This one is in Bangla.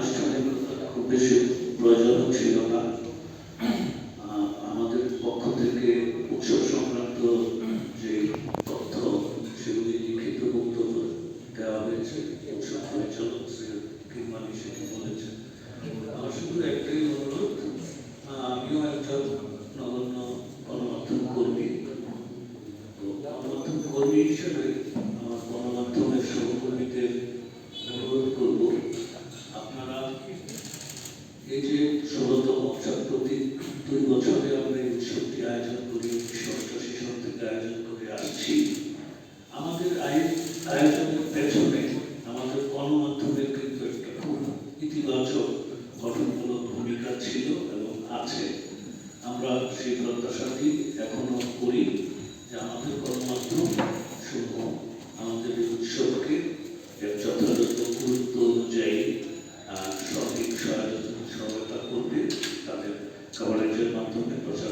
আনুষ্ঠানিকতা খুব বেশি প্রয়োজন ছিল না। আমাদের পক্ষ থেকে উৎসব সংক্রান্ত যে তথ্য সেগুলি লিখিত বক্তব্য দেওয়া হয়েছে। উৎসব পরিচালক কিরমানি সেটি বলেছেন। আমার শুধু একটাই অনুরোধ, আমিও একজন নগণ্য গণমাধ্যম কর্মী। গণমাধ্যম কর্মী হিসেবে আমার গণমাধ্যমের সহকর্মীদের অনুরোধ করব, আপনারা এই যে 16তম প্রতি 2 বছরে আমরা এই উৎসবটি আয়োজন করি, 1988 সাল থেকে আয়োজন করে আসছি। আমাদের আয়োজনের পেছনে আমাদের গণমাধ্যমের কিন্তু একটা খুব ইতিবাচক গঠনমূলক ভূমিকা ছিল এবং আছে। আমরা সেই প্রত্যাশাটি এখনো করি যে আমাদের গণমাধ্যম সমূহ আমাদের এই উৎসবকে যথাযথ গুরুত্ব অনুযায়ী সঠিক সহায়তা করবে, তাদের কভারেজের মাধ্যমে প্রচার